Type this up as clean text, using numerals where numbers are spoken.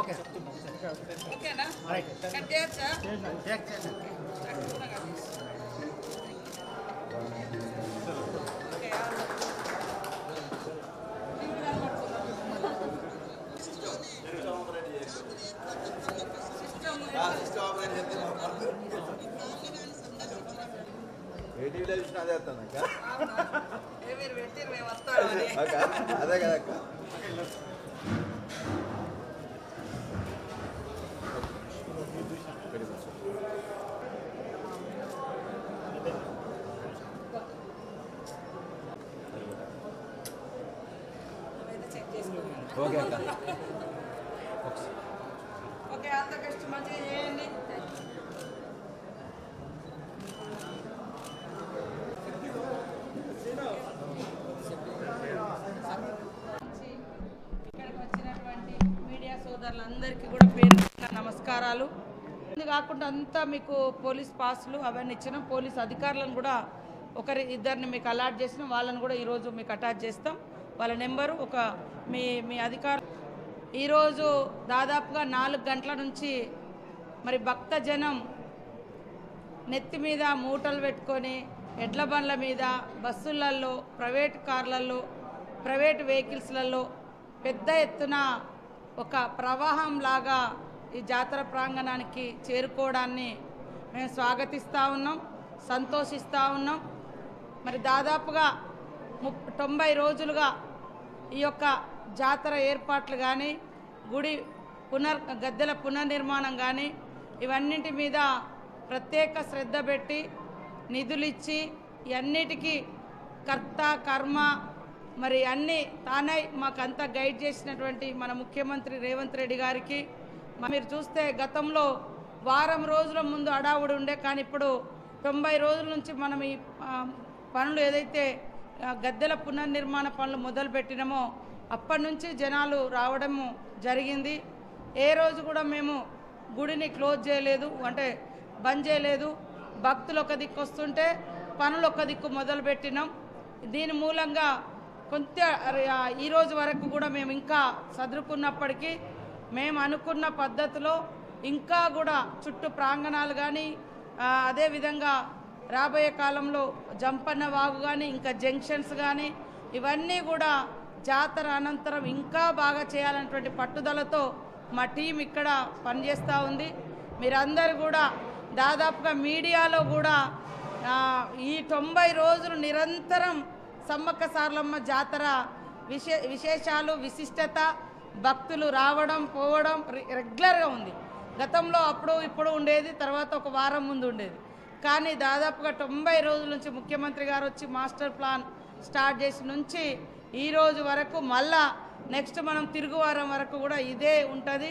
Okay ఓకేనా cut చేయొచ్చా ఏటీవీలో చూసిన అదే వస్తాను మీరు పెట్టిరు మేము వస్తాడు అదే కదా అక్క చెక్ చేసుకోండి ఓకే అక్క ఓకే అంత కష్టం మంచిగా చేయండి ఇక్కడికి వచ్చినటువంటి మీడియా సోదరులందరికీ కూడా పేరు నమస్కారాలు. ఇది కాకుండా అంతా మీకు పోలీస్ పాసులు అవన్నీ ఇచ్చినాం. పోలీస్ అధికారులను కూడా ఇద్దరిని మీకు అలాట్ చేసినాం. వాళ్ళని కూడా ఈరోజు మీకు అటాచ్ చేస్తాం. వాళ్ళ నెంబరు ఒక మీ అధికారులు ఈరోజు దాదాపుగా 4 గంటల నుంచి మరి భక్తజనం నెత్తి మీద మూటలు పెట్టుకొని ఎడ్ల బండ్ల మీద బస్సులలో ప్రైవేట్ కార్లలో ప్రైవేట్ వెహికల్స్లలో పెద్ద ఎత్తున ఒక ప్రవాహం లాగా ఈ జాతర ప్రాంగణానికి చేరుకోవడాన్ని మేము స్వాగతిస్తూ ఉన్నాం, సంతోషిస్తూ ఉన్నాం. మరి దాదాపుగా 90 రోజులుగా ఈ యొక్క జాతర ఏర్పాట్లు కానీ గుడి గద్దెల పునర్నిర్మాణం కానీ ఇవన్నింటి మీద ప్రత్యేక శ్రద్ధ పెట్టి నిధులు ఇచ్చి ఇవన్నిటికీ కర్త కర్మ మరి అన్నీ తానై మాకంతా గైడ్ చేసినటువంటి మన ముఖ్యమంత్రి రేవంత్ రెడ్డి గారికి మీరు చూస్తే గతంలో వారం రోజుల ముందు అడావుడు ఉండే, కానీ ఇప్పుడు 90 రోజుల నుంచి మనం ఈ పనులు ఏదైతే గద్దెల పునర్నిర్మాణ పనులు మొదలుపెట్టినామో అప్పటి నుంచి జనాలు రావడము జరిగింది. ఏ రోజు కూడా మేము గుడిని క్లోజ్ చేయలేదు, అంటే బంద్ చేయలేదు. భక్తులు ఒక దిక్కు వస్తుంటే పనులు ఒక దిక్కు మొదలుపెట్టినాం. దీని మూలంగా కొంత ఈరోజు వరకు కూడా మేము ఇంకా సదురుకున్నప్పటికీ మేము అనుకున్న పద్ధతిలో ఇంకా కూడా చుట్టూ ప్రాంగణాలు కానీ అదేవిధంగా రాబోయే కాలంలో జంపన్న వాగు కానీ ఇంకా జంక్షన్స్ కానీ ఇవన్నీ కూడా జాతర అనంతరం ఇంకా బాగా చేయాలన్నటువంటి పట్టుదలతో మా టీం ఇక్కడ పనిచేస్తూ ఉంది. మీరందరూ కూడా దాదాపుగా మీడియాలో కూడా ఈ 90 రోజులు నిరంతరం సమ్మక్క సారలమ్మ జాతర విశేషాలు విశిష్టత భక్తులు రావడం పోవడం రెగ్యులర్గా ఉంది. గతంలో అప్పుడు ఇప్పుడు ఉండేది, తర్వాత ఒక వారం ముందు ఉండేది. కానీ దాదాపుగా 90 రోజుల నుంచి ముఖ్యమంత్రి గారు వచ్చి మాస్టర్ ప్లాన్ స్టార్ట్ చేసి నుంచి ఈ రోజు వరకు మళ్ళా నెక్స్ట్ మనం తిరుగువారం వరకు కూడా ఇదే ఉంటుంది.